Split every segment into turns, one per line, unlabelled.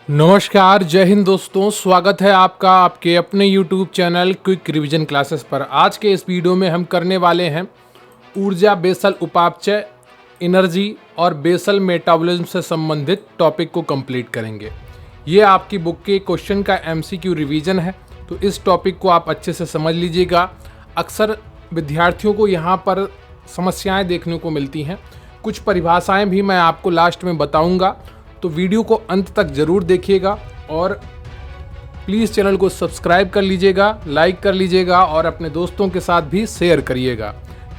नमस्कार, जय हिंद दोस्तों। स्वागत है आपका आपके अपने YouTube channel quick revision classes पर। आज के इस वीडियो में हम करने वाले हैं ऊर्जा, बेसल उपापचय, एनर्जी और बेसल मेटाबॉलिज्म से संबंधित टॉपिक को कंप्लीट करेंगे। ये आपकी बुक के क्वेश्चन का MCQ रिवीजन है, तो इस टॉपिक को आप अच्छे से समझ लीजिएगा। अक्सर विद्यार्थियों को यहाँ पर समस्याएँ देखने को मिलती हैं। कुछ परिभाषाएँ भी मैं आपको लास्ट में बताऊँगा, तो वीडियो को अंत तक ज़रूर देखिएगा और प्लीज़ चैनल को सब्सक्राइब कर लीजिएगा, लाइक कर लीजिएगा और अपने दोस्तों के साथ भी शेयर करिएगा।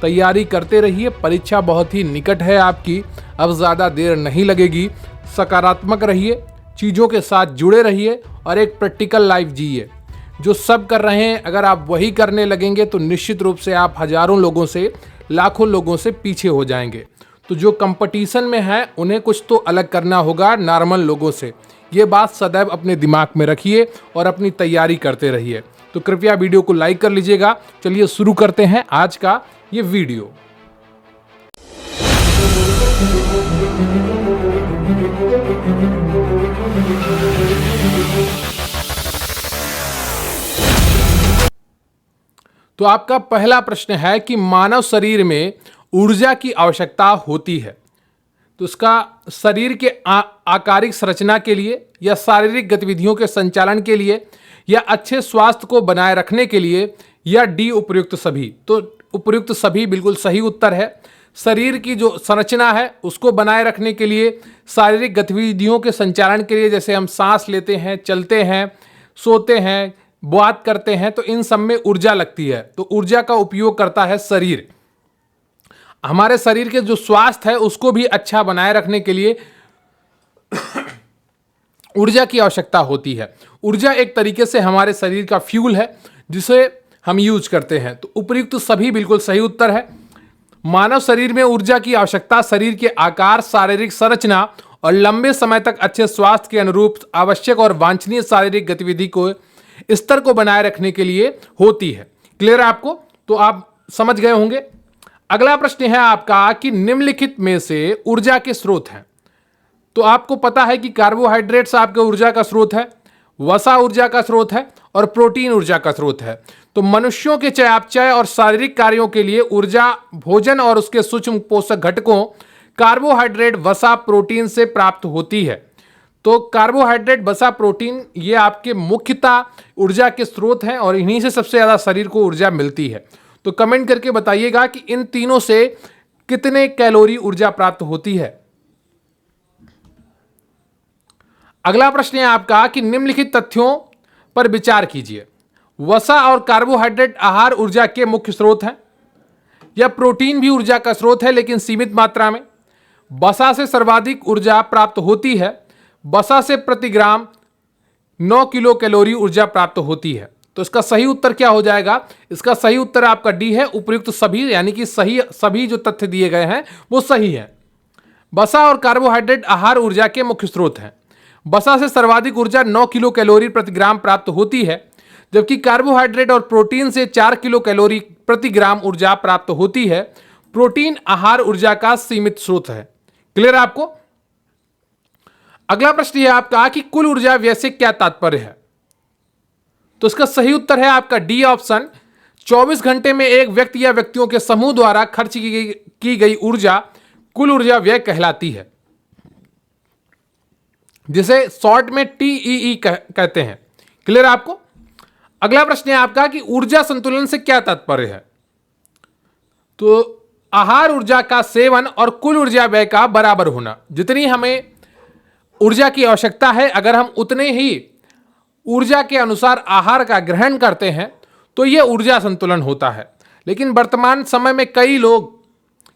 तैयारी करते रहिए, परीक्षा बहुत ही निकट है आपकी, अब ज़्यादा देर नहीं लगेगी। सकारात्मक रहिए, चीज़ों के साथ जुड़े रहिए और एक प्रैक्टिकल लाइफ जिए। जो सब कर रहे हैं अगर आप वही करने लगेंगे तो निश्चित रूप से आप हज़ारों लोगों से, लाखों लोगों से पीछे हो जाएंगे। तो जो कंपटीशन में है उन्हें कुछ तो अलग करना होगा नॉर्मल लोगों से। ये बात सदैव अपने दिमाग में रखिए और अपनी तैयारी करते रहिए। तो कृपया वीडियो को लाइक कर लीजिएगा। चलिए शुरू करते हैं आज का ये वीडियो। तो आपका पहला प्रश्न है कि मानव शरीर में ऊर्जा की आवश्यकता होती है, तो इसका शरीर के आकारिक संरचना के लिए या शारीरिक गतिविधियों के संचालन के लिए या अच्छे स्वास्थ्य को बनाए रखने के लिए या डी उपयुक्त सभी। तो उपयुक्त सभी बिल्कुल सही उत्तर है। शरीर की जो संरचना है उसको बनाए रखने के लिए, शारीरिक गतिविधियों के संचालन के लिए, जैसे हम सांस लेते हैं, चलते हैं, सोते हैं, बात करते हैं, तो इन सब में ऊर्जा लगती है। तो ऊर्जा का उपयोग करता है शरीर। हमारे शरीर के जो स्वास्थ्य है उसको भी अच्छा बनाए रखने के लिए ऊर्जा की आवश्यकता होती है। ऊर्जा एक तरीके से हमारे शरीर का फ्यूल है जिसे हम यूज करते हैं। तो उपयुक्त सभी बिल्कुल सही उत्तर है। मानव शरीर में ऊर्जा की आवश्यकता शरीर के आकार, शारीरिक संरचना और लंबे समय तक अच्छे स्वास्थ्य के अनुरूप आवश्यक और वांछनीय शारीरिक गतिविधि को स्तर को बनाए रखने के लिए होती है। क्लियर है आपको? तो आप समझ गए होंगे। अगला प्रश्न है आपका कि निम्नलिखित में से ऊर्जा के स्रोत हैं। तो आपको पता है कि कार्बोहाइड्रेट्स आपके ऊर्जा का स्रोत है, वसा ऊर्जा का स्रोत है और प्रोटीन ऊर्जा का स्रोत है। तो मनुष्यों के चयापचय और शारीरिक कार्यों के लिए ऊर्जा भोजन और उसके सूक्ष्म पोषक घटकों कार्बोहाइड्रेट, वसा, प्रोटीन से प्राप्त होती है। तो कार्बोहाइड्रेट, वसा, प्रोटीन ये आपके मुख्यतः ऊर्जा के स्रोत हैं और इन्हीं से सबसे ज़्यादा शरीर को ऊर्जा मिलती है। तो कमेंट करके बताइएगा कि इन तीनों से कितने कैलोरी ऊर्जा प्राप्त होती है। अगला प्रश्न है आपका कि निम्नलिखित तथ्यों पर विचार कीजिए। वसा और कार्बोहाइड्रेट आहार ऊर्जा के मुख्य स्रोत हैं, या प्रोटीन भी ऊर्जा का स्रोत है लेकिन सीमित मात्रा में। वसा से सर्वाधिक ऊर्जा प्राप्त होती है। वसा से प्रति ग्राम 9 किलो कैलोरी ऊर्जा प्राप्त होती है। तो इसका सही उत्तर क्या हो जाएगा? इसका सही उत्तर आपका डी है, उपयुक्त सभी, यानी कि सही सभी जो तथ्य दिए गए हैं वो सही है। वसा और कार्बोहाइड्रेट आहार ऊर्जा के मुख्य स्रोत हैं। वसा से सर्वाधिक ऊर्जा 9 किलो कैलोरी प्रति ग्राम प्राप्त होती है, जबकि कार्बोहाइड्रेट और प्रोटीन से 4 किलो कैलोरी प्रति ग्राम ऊर्जा प्राप्त होती है। प्रोटीन आहार ऊर्जा का सीमित स्रोत है। क्लियर आपको? अगला प्रश्न है आपका कि कुल ऊर्जा व्यय से क्या तात्पर्य है। तो इसका सही उत्तर है आपका डी ऑप्शन। 24 घंटे में एक व्यक्ति या व्यक्तियों के समूह द्वारा खर्च की गई ऊर्जा कुल ऊर्जा व्यय कहलाती है, जिसे शॉर्ट में TEE कहते हैं। क्लियर आपको? अगला प्रश्न है आपका कि ऊर्जा संतुलन से क्या तात्पर्य है। तो आहार ऊर्जा का सेवन और कुल ऊर्जा व्यय का बराबर होना। जितनी हमें ऊर्जा की आवश्यकता है, अगर हम उतने ही ऊर्जा के अनुसार आहार का ग्रहण करते हैं तो यह ऊर्जा संतुलन होता है। लेकिन वर्तमान समय में कई लोग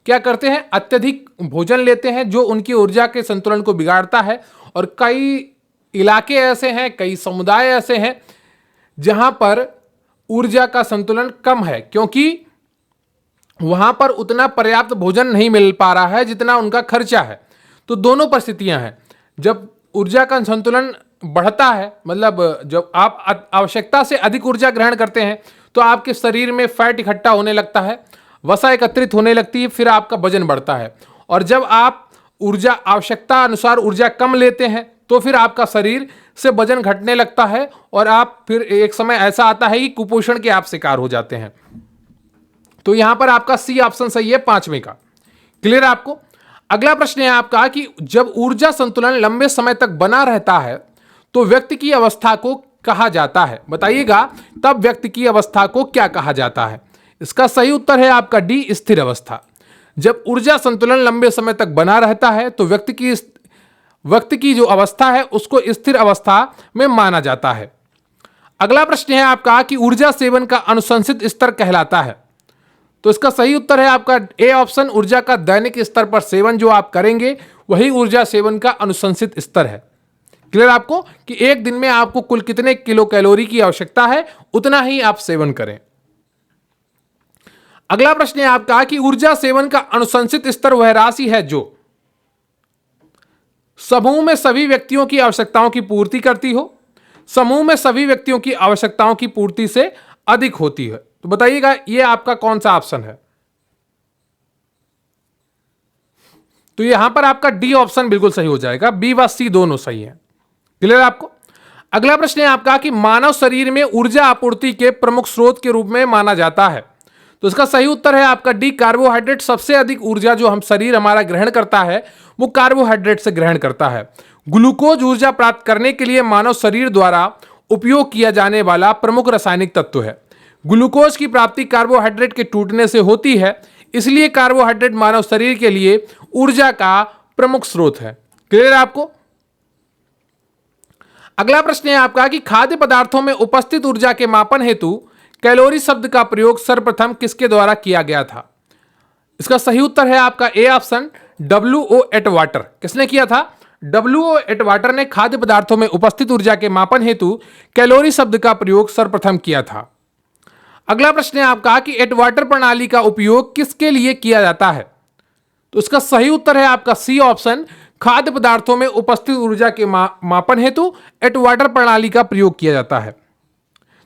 क्या करते हैं, अत्यधिक भोजन लेते हैं जो उनकी ऊर्जा के संतुलन को बिगाड़ता है। और कई इलाके ऐसे हैं, कई समुदाय ऐसे हैं जहां पर ऊर्जा का संतुलन कम है, क्योंकि वहां पर उतना पर्याप्त भोजन नहीं मिल पा रहा है जितना उनका खर्चा है। तो दोनों परिस्थितियां हैं। जब ऊर्जा का संतुलन बढ़ता है, मतलब जब आप आवश्यकता से अधिक ऊर्जा ग्रहण करते हैं तो आपके शरीर में फैट इकट्ठा होने लगता है, वसा एकत्रित होने लगती है, फिर आपका वजन बढ़ता है। और जब आप ऊर्जा आवश्यकता अनुसार ऊर्जा कम लेते हैं तो फिर आपका शरीर से वजन घटने लगता है और आप फिर एक समय ऐसा आता है कि कुपोषण के आप शिकार हो जाते हैं। तो यहां पर आपका सी ऑप्शन सही है, 5वें का। क्लियर है आपको? अगला प्रश्न है आपका कि जब ऊर्जा संतुलन लंबे समय तक बना रहता है तो व्यक्ति की अवस्था को कहा जाता है। बताइएगा, तब व्यक्ति की अवस्था को क्या कहा जाता है? इसका सही उत्तर है आपका डी, स्थिर अवस्था। जब ऊर्जा संतुलन लंबे समय तक बना रहता है तो व्यक्ति की जो अवस्था है उसको स्थिर अवस्था में माना जाता है। अगला प्रश्न है आपका कि ऊर्जा सेवन का अनुशंसित स्तर कहलाता है। तो इसका सही उत्तर है आपका ए ऑप्शन, ऊर्जा का दैनिक स्तर पर सेवन जो आप करेंगे वही ऊर्जा सेवन का अनुशंसित स्तर है। क्लियर आपको कि एक दिन में आपको कुल कितने किलो कैलोरी की आवश्यकता है उतना ही आप सेवन करें। अगला प्रश्न है आपका कि ऊर्जा सेवन का अनुशंसित स्तर वह राशि है जो समूह में सभी व्यक्तियों की आवश्यकताओं की पूर्ति करती हो, समूह में सभी व्यक्तियों की आवश्यकताओं की पूर्ति से अधिक होती है। तो बताइएगा ये आपका कौन सा ऑप्शन है? तो यहां पर आपका डी ऑप्शन बिल्कुल सही हो जाएगा, बी व सी दोनों सही है। क्लियर आपको? अगला प्रश्न है आपका कि मानव शरीर में ऊर्जा आपूर्ति के प्रमुख स्रोत के रूप में माना जाता है। तो इसका सही उत्तर है आपका डी, कार्बोहाइड्रेट। सबसे अधिक ऊर्जा जो हम शरीर हमारा ग्रहण करता है वो कार्बोहाइड्रेट से ग्रहण करता है। ग्लूकोज ऊर्जा प्राप्त करने के लिए मानव शरीर द्वारा उपयोग किया जाने वाला प्रमुख रासायनिक तत्व है। ग्लूकोज की प्राप्ति कार्बोहाइड्रेट के टूटने से होती है, इसलिए कार्बोहाइड्रेट मानव शरीर के लिए ऊर्जा का प्रमुख स्रोत है। क्लियर है आपको? अगला प्रश्न है आपका कि खाद्य पदार्थों में उपस्थित ऊर्जा के मापन हेतु कैलोरी शब्द का प्रयोग सर्वप्रथम किसके द्वारा किया गया था? इसका सही उत्तर है आपका ए ऑप्शन, W.O. एटवाटर। किसने किया था? W.O. एटवाटर ने खाद्य पदार्थों में उपस्थित ऊर्जा के मापन हेतु कैलोरी शब्द का प्रयोग सर्वप्रथम किया था। अगला प्रश्न है आपका कि एटवाटर प्रणाली का उपयोग किसके लिए किया जाता है? तो इसका सही उत्तर है आपका सी ऑप्शन, खाद्य पदार्थों में उपस्थित ऊर्जा के मापन हेतु एटवाटर प्रणाली का प्रयोग किया जाता है।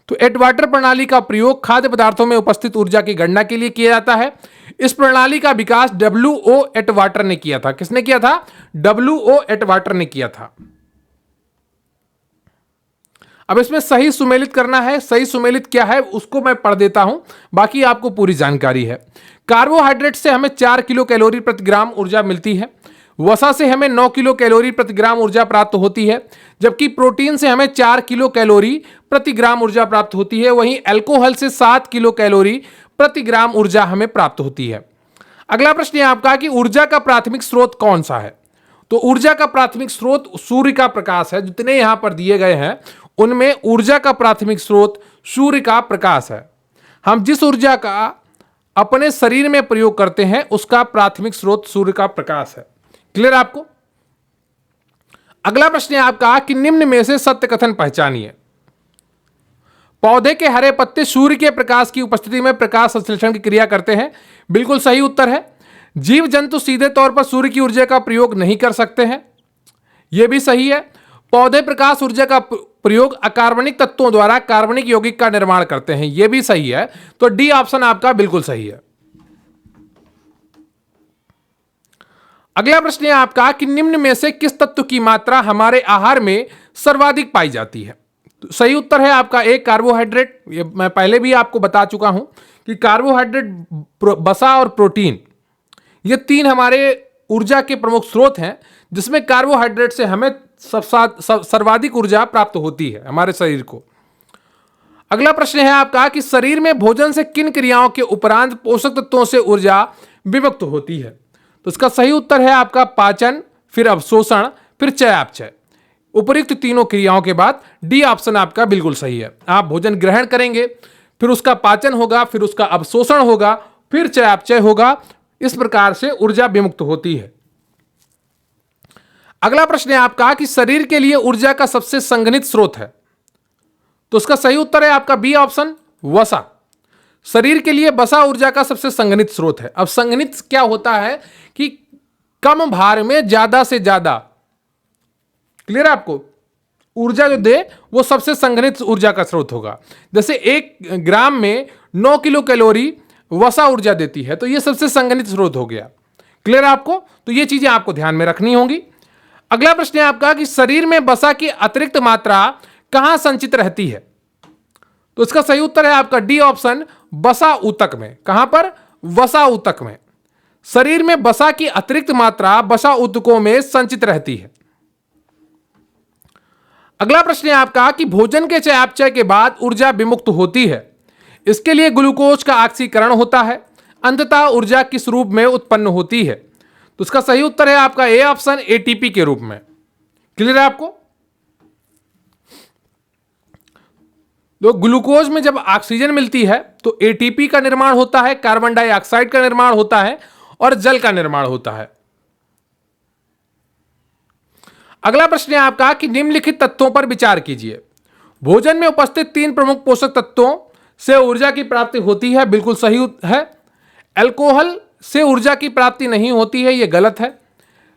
तो एटवाटर प्रणाली का प्रयोग खाद्य पदार्थों में उपस्थित ऊर्जा की गणना के लिए किया जाता है। इस प्रणाली का विकास W.O. एटवाटर ने किया था। किसने किया था? W.O. एटवाटर ने किया था। अब इसमें सही सुमेलित करना है। सही सुमेलित क्या है उसको मैं पढ़ देता हूं, बाकी आपको पूरी जानकारी है। कार्बोहाइड्रेट से हमें 4 किलो कैलोरी प्रति ग्राम ऊर्जा मिलती है। वसा से हमें 9 किलो कैलोरी प्रति ग्राम ऊर्जा प्राप्त होती है, जबकि प्रोटीन से हमें 4 किलो कैलोरी प्रति ग्राम ऊर्जा प्राप्त होती है। वहीं अल्कोहल से 7 किलो कैलोरी प्रति ग्राम ऊर्जा हमें प्राप्त होती है। अगला प्रश्न है आपका कि ऊर्जा का प्राथमिक स्रोत कौन सा है? तो ऊर्जा का प्राथमिक स्रोत सूर्य का प्रकाश है। जितने यहां पर दिए गए हैं उनमें ऊर्जा का प्राथमिक स्रोत सूर्य का प्रकाश है। हम जिस ऊर्जा का अपने शरीर में प्रयोग करते हैं उसका प्राथमिक स्रोत सूर्य का प्रकाश है। क्लियर आपको? अगला प्रश्न है आपका कि निम्न में से सत्य कथन पहचानिए। पौधे के हरे पत्ते सूर्य के प्रकाश की उपस्थिति में प्रकाश संश्लेषण की क्रिया करते हैं। बिल्कुल सही उत्तर है। जीव जंतु सीधे तौर पर सूर्य की ऊर्जा का प्रयोग नहीं कर सकते हैं। यह भी सही है। पौधे प्रकाश ऊर्जा का प्रयोग अकार्बनिक तत्वों द्वारा कार्बनिक यौगिक का निर्माण करते हैं। यह भी सही है। तो डी ऑप्शन आपका बिल्कुल सही है। अगला प्रश्न है आपका कि निम्न में से किस तत्व की मात्रा हमारे आहार में सर्वाधिक पाई जाती है? तो सही उत्तर है आपका एक, कार्बोहाइड्रेट। ये मैं पहले भी आपको बता चुका हूं कि कार्बोहाइड्रेट, वसा और प्रोटीन ये तीन हमारे ऊर्जा के प्रमुख स्रोत हैं, जिसमें कार्बोहाइड्रेट से हमें सर्वाधिक ऊर्जा प्राप्त होती है हमारे शरीर को। अगला प्रश्न है आपका कि शरीर में भोजन से किन क्रियाओं के उपरांत पोषक तत्वों से ऊर्जा विभक्त होती है? तो इसका सही उत्तर है आपका पाचन, फिर अवशोषण, फिर चयापचय। उपयुक्त तीनों क्रियाओं के बाद डी ऑप्शन आपका बिल्कुल सही है। आप भोजन ग्रहण करेंगे, फिर उसका पाचन होगा, फिर उसका अवशोषण होगा, फिर चयापचय होगा। इस प्रकार से ऊर्जा विमुक्त होती है। अगला प्रश्न है आपका कि शरीर के लिए ऊर्जा का सबसे संघनित स्रोत है। तो उसका सही उत्तर है आपका बी ऑप्शन, वसा। शरीर के लिए वसा ऊर्जा का सबसे संघनित स्रोत है। अब संघनित क्या होता है कि कम भार में ज्यादा से ज्यादा, क्लियर है आपको, ऊर्जा जो दे वो सबसे संघनित ऊर्जा का स्रोत होगा। जैसे 1 ग्राम में 9 किलो कैलोरी वसा ऊर्जा देती है, तो ये सबसे संघनित स्रोत हो गया। क्लियर है आपको? तो ये चीजें आपको ध्यान में रखनी होंगी। अगला प्रश्न है आपका कि शरीर में वसा की अतिरिक्त मात्रा कहां संचित रहती है? तो इसका सही उत्तर है आपका डी ऑप्शन, वसा ऊतक में। कहां पर? वसा ऊतक में। शरीर में वसा की अतिरिक्त मात्रा वसा ऊतकों में संचित रहती है। अगला प्रश्न है आपका कि भोजन के चयापचय के बाद ऊर्जा विमुक्त होती है, इसके लिए ग्लूकोज का ऑक्सीकरण होता है, अंततः ऊर्जा किस रूप में उत्पन्न होती है? तो इसका सही उत्तर है आपका ए ऑप्शन, एटीपी के रूप में। क्लियर है आपको? तो ग्लूकोज में जब ऑक्सीजन मिलती है तो एटीपी का निर्माण होता है, कार्बन डाइऑक्साइड का निर्माण होता है और जल का निर्माण होता है। अगला प्रश्न है आपका कि निम्नलिखित तत्वों पर विचार कीजिए। भोजन में उपस्थित 3 प्रमुख पोषक तत्वों से ऊर्जा की प्राप्ति होती है, बिल्कुल सही है। अल्कोहल से ऊर्जा की प्राप्ति नहीं होती है, यह गलत है।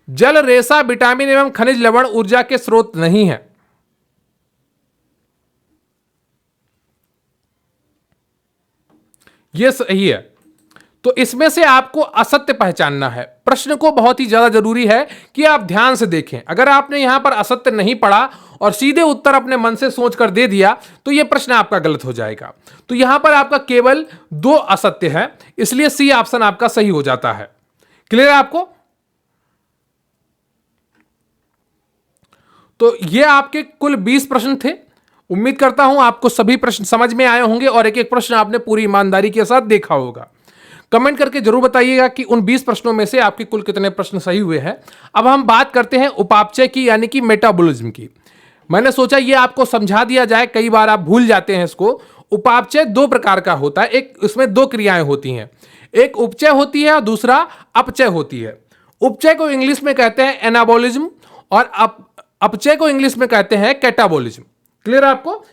जल, रेशा, विटामिन एवं खनिज लवण ऊर्जा के स्रोत नहीं है। यह सही है। तो इसमें से आपको असत्य पहचानना है। प्रश्न को बहुत ही ज्यादा जरूरी है कि आप ध्यान से देखें। अगर आपने यहां पर असत्य नहीं पढ़ा और सीधे उत्तर अपने मन से सोचकर दे दिया तो यह प्रश्न आपका गलत हो जाएगा। तो यहां पर आपका केवल 2 असत्य है, इसलिए सी ऑप्शन आपका सही हो जाता है। क्लियर है आपको? तो ये आपके कुल 20 प्रश्न थे। उम्मीद करता हूं आपको सभी प्रश्न समझ में आए होंगे और एक एक प्रश्न आपने पूरी ईमानदारी के साथ देखा होगा। कमेंट करके जरूर बताइएगा कि उन 20 प्रश्नों में से आपके कुल कितने प्रश्न सही हुए हैं। अब हम बात करते हैं उपापचय की, यानी कि मेटाबॉलिज्म की। मैंने सोचा ये आपको समझा दिया जाए, कई बार आप भूल जाते हैं इसको। उपापचय 2 प्रकार का होता है। एक, इसमें 2 क्रियाएं होती हैं। एक उपचय होती है और दूसरा अपचय होती है। उपचय को इंग्लिश में कहते हैं एनाबॉलिज्म और अपचय को इंग्लिश में कहते हैं कैटाबॉलिज्म। क्लियर है आपको?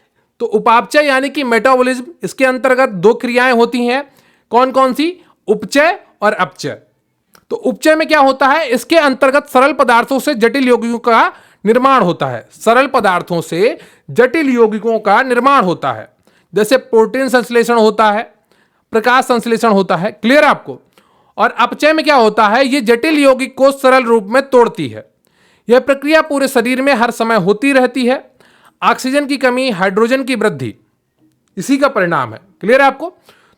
तो उपापचय यानी कि मेटाबॉलिज्म, इसके अंतर्गत 2 क्रियाएं होती हैं। कौन कौन सी? उपचय और अपचय। तो उपचय में क्या होता है? इसके अंतर्गत सरल पदार्थों से जटिल यौगिकों का निर्माण होता है। सरल पदार्थों से जटिल यौगिकों का निर्माण होता है, जैसे प्रोटीन संश्लेषण होता है, प्रकाश संश्लेषण होता है। क्लियर आपको? और अपचय में क्या होता है? यह जटिल यौगिक को सरल रूप में तोड़ती है। यह प्रक्रिया पूरे शरीर में हर समय होती रहती है। ऑक्सीजन की कमी, हाइड्रोजन की वृद्धि इसी का परिणाम है। क्लियर है आपको?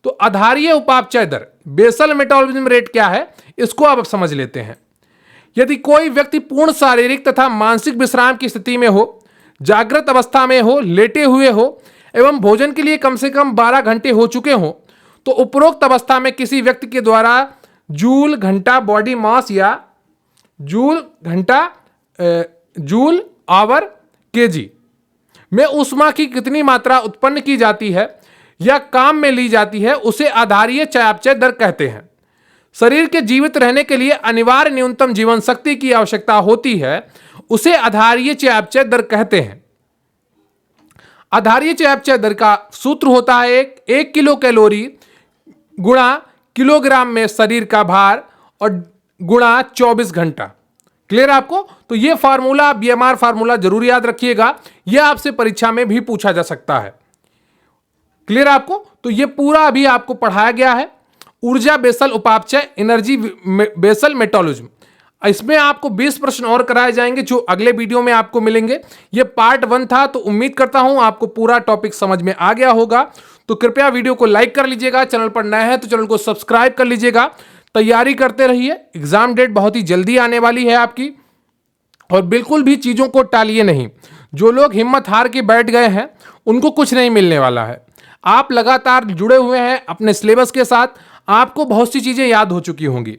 तो आधारीय उपापचय दर, बेसल मेटाबॉलिज्म रेट क्या है, इसको आप समझ लेते हैं। यदि कोई व्यक्ति पूर्ण शारीरिक तथा मानसिक विश्राम की स्थिति में हो, जागृत अवस्था में हो, लेटे हुए हो एवं भोजन के लिए कम से कम 12 घंटे हो चुके हो, तो उपरोक्त अवस्था में किसी व्यक्ति के द्वारा जूल घंटा बॉडी मास या जूल आवर केजी में ऊष्मा की कितनी मात्रा उत्पन्न की जाती है या काम में ली जाती है, उसे आधारीय चयापचय दर कहते हैं। शरीर के जीवित रहने के लिए अनिवार्य न्यूनतम जीवन शक्ति की आवश्यकता होती है, उसे आधारीय चयापचय दर कहते हैं। आधारीय चयापचय दर का सूत्र होता है 1 किलो कैलोरी गुणा किलोग्राम में शरीर का भार और गुणा 24 घंटा। क्लियर आपको? तो यह फार्मूला, बीएमआर फार्मूला जरूर याद रखिएगा, यह आपसे परीक्षा में भी पूछा जा सकता है। क्लियर आपको? तो यह पूरा अभी आपको पढ़ाया गया है। ऊर्जा बेसल उपापचय, एनर्जी बेसल मेटाबॉलिज्म। इसमें आपको 20 प्रश्न और कराए जाएंगे जो अगले वीडियो में आपको मिलेंगे। यह पार्ट 1 था, तो उम्मीद करता हूं आपको पूरा टॉपिक समझ में आ गया होगा। तो कृपया वीडियो को लाइक कर लीजिएगा, चैनल पर नए हैं तो चैनल को सब्सक्राइब कर लीजिएगा। तैयारी करते रहिए, एग्जाम डेट बहुत ही जल्दी आने वाली है आपकी, और बिल्कुल भी चीजों को टालिए नहीं। जो लोग हिम्मत हार के बैठ गए हैं उनको कुछ नहीं मिलने वाला है। आप लगातार जुड़े हुए हैं अपने सिलेबस के साथ, आपको बहुत सी चीजें याद हो चुकी होंगी।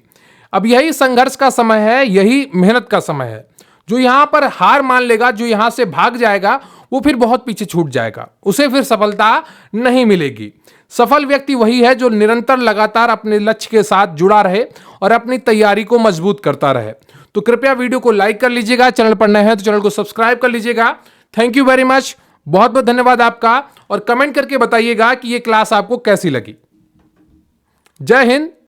अब यही संघर्ष का समय है, यही मेहनत का समय है। जो यहां पर हार मान लेगा, जो यहां से भाग जाएगा, वो फिर बहुत पीछे छूट जाएगा, उसे फिर सफलता नहीं मिलेगी। सफल व्यक्ति वही है जो निरंतर लगातार अपने लक्ष्य के साथ जुड़ा रहे और अपनी तैयारी को मजबूत करता रहे। तो कृपया वीडियो को लाइक कर लीजिएगा, चैनल पर नए हैं तो चैनल को सब्सक्राइब कर लीजिएगा। थैंक यू वेरी मच, बहुत बहुत धन्यवाद आपका, और कमेंट करके बताइएगा कि ये क्लास आपको कैसी लगी। जय हिंद,